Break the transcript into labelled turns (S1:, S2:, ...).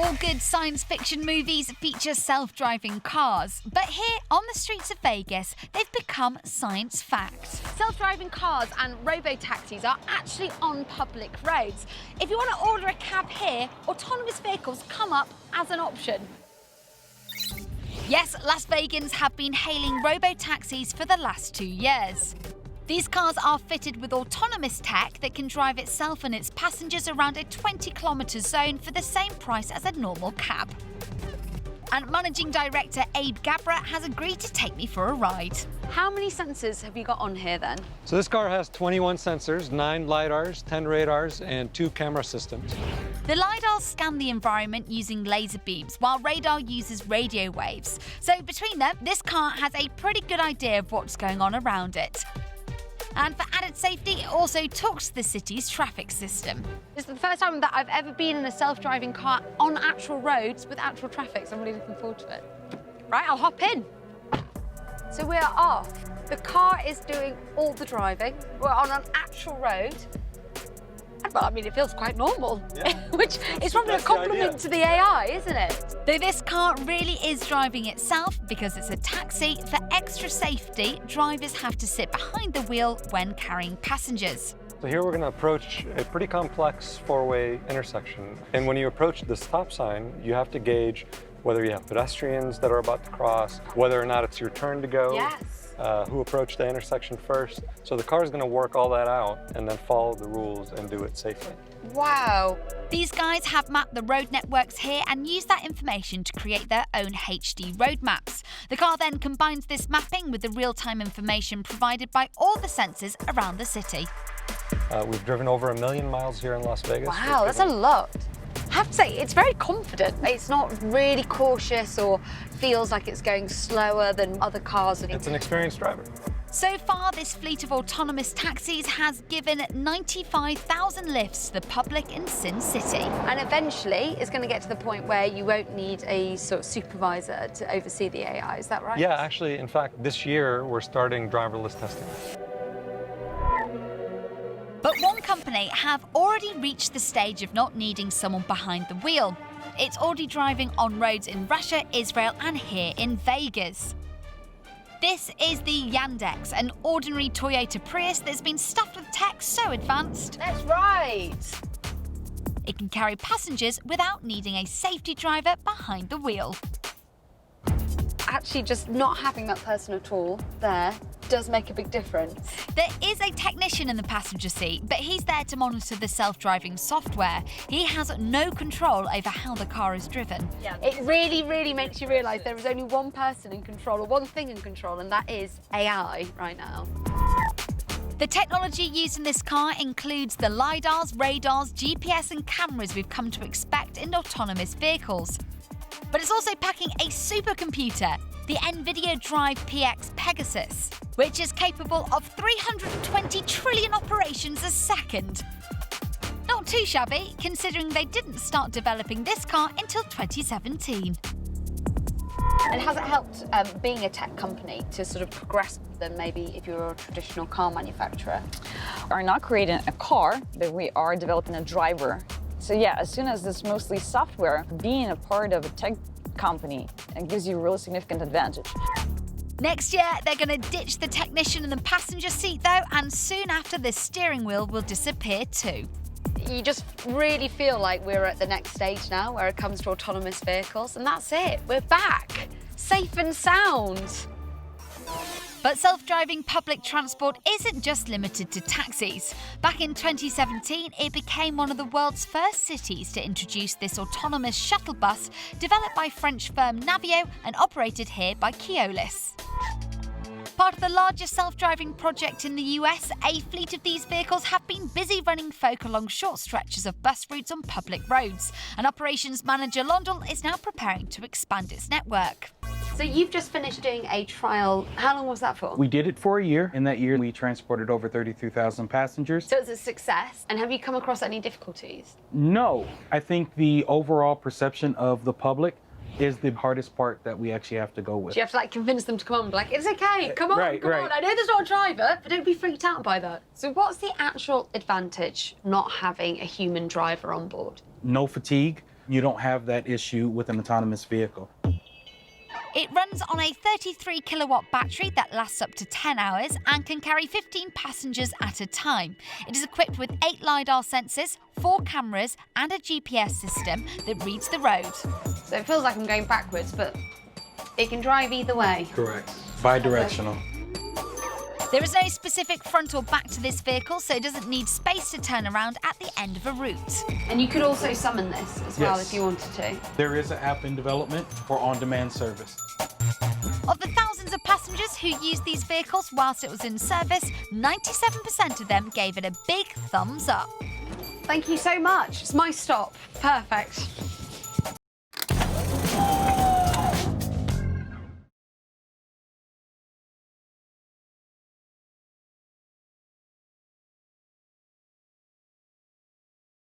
S1: All good science fiction movies feature self-driving cars, but here on the streets of Vegas, they've become science fact.
S2: Self-driving cars and robo-taxis are actually on public roads. If you want to order a cab here, autonomous vehicles come up as an option.
S1: Yes, Las Vegans have been hailing robo-taxis for the last 2 years. These cars are fitted with autonomous tech that can drive itself and its passengers around a 20-kilometre zone for the same price as a normal cab. And Managing Director Abe Gabra has agreed to take me for a ride.
S2: How many sensors have you got on here then?
S3: So this car has 21 sensors, 9 LiDARs, 10 radars, and 2 camera systems.
S1: The LiDARs scan the environment using laser beams, while radar uses radio waves. So between them, this car has a pretty good idea of what's going on around it. And for added safety, it also talks to the city's traffic system.
S2: This is the first time that I've ever been in a self-driving car on actual roads with actual traffic, so I'm really looking forward to it. Right, I'll hop in. So we're off. The car is doing all the driving. We're on an actual road. Well, I mean, it feels quite normal, yeah. Which is probably a compliment to the AI, isn't it?
S1: Though this car really is driving itself because it's a taxi, for extra safety, drivers have to sit behind the wheel when carrying passengers.
S3: So here we're going to approach a pretty complex 4-way intersection. And when you approach the stop sign, you have to gauge whether you have pedestrians that are about to cross, whether or not it's your turn to go.
S2: Yes.
S3: Who approached the intersection first. So the car is going to work all that out and then follow the rules and do it safely.
S2: Wow.
S1: These guys have mapped the road networks here and use that information to create their own HD road maps. The car then combines this mapping with the real-time information provided by all the sensors around the city.
S3: We've driven over 1 million miles here in Las Vegas.
S2: Wow, that's a lot. I have to say, it's very confident. It's not really cautious or feels like it's going slower than other cars.
S3: It's an experienced driver.
S1: So far, this fleet of autonomous taxis has given 95,000 lifts to the public in Sin City.
S2: And eventually, it's going to get to the point where you won't need a sort of supervisor to oversee the AI, is that right?
S3: Yeah, actually, in fact, this year, we're starting driverless testing.
S1: But one company have already reached the stage of not needing someone behind the wheel. It's already driving on roads in Russia, Israel, and here in Vegas. This is the Yandex, an ordinary Toyota Prius that's been stuffed with tech so advanced.
S2: That's right.
S1: It can carry passengers without needing a safety driver behind the wheel.
S2: Actually, just not having that person at all there does make a big difference.
S1: There is a technician in the passenger seat, but he's there to monitor the self-driving software. He has no control over how the car is driven.
S2: Yeah. It really, really makes you realise there is only one person in control, or one thing in control, and that is AI right now.
S1: The technology used in this car includes the LiDARs, radars, GPS and cameras we've come to expect in autonomous vehicles. But it's also packing a supercomputer, the NVIDIA Drive PX Pegasus, which is capable of 320 trillion operations a second. Not too shabby, considering they didn't start developing this car until 2017.
S2: And has it helped being a tech company to sort of progress than maybe if you were a traditional car manufacturer?
S4: We are not creating a car, but we are developing a driver. So yeah, as soon as it's mostly software, being a part of a tech company, it gives you a really significant advantage.
S1: Next year, they're going to ditch the technician in the passenger seat though, and soon after the steering wheel will disappear too.
S2: You just really feel like we're at the next stage now where it comes to autonomous vehicles, and that's it. We're back, safe and sound.
S1: But self-driving public transport isn't just limited to taxis. Back in 2017, it became one of the world's first cities to introduce this autonomous shuttle bus developed by French firm Navio and operated here by Keolis. Part of the largest self-driving project in the US, a fleet of these vehicles have been busy running folk along short stretches of bus routes on public roads. And operations manager Londell is now preparing to expand its network.
S2: So you've just finished doing a trial. How long was that for?
S5: We did it for a year. In that year, we transported over 32,000 passengers.
S2: So it's a success. And have you come across any difficulties?
S5: No. I think the overall perception of the public is the hardest part that we actually have to go with.
S2: Do you have to convince them to come on? Be like, it's okay, come on,
S5: Right.
S2: on. I know there's not a driver, but don't be freaked out by that. So what's the actual advantage not having a human driver on board?
S5: No fatigue. You don't have that issue with an autonomous vehicle.
S1: It runs on a 33 kilowatt battery that lasts up to 10 hours and can carry 15 passengers at a time. It is equipped with 8 LiDAR sensors, 4 cameras and a GPS system that reads the road.
S2: So it feels like I'm going backwards, but it can drive either way.
S5: Correct. Bi-directional.
S1: There is no specific front or back to this vehicle, so it doesn't need space to turn around at the end of a route.
S2: And you could also summon this as well if you wanted to.
S5: There is an app in development for on-demand service.
S1: Of the thousands of passengers who used these vehicles whilst it was in service, 97% of them gave it a big thumbs up.
S2: Thank you so much. It's my stop. Perfect.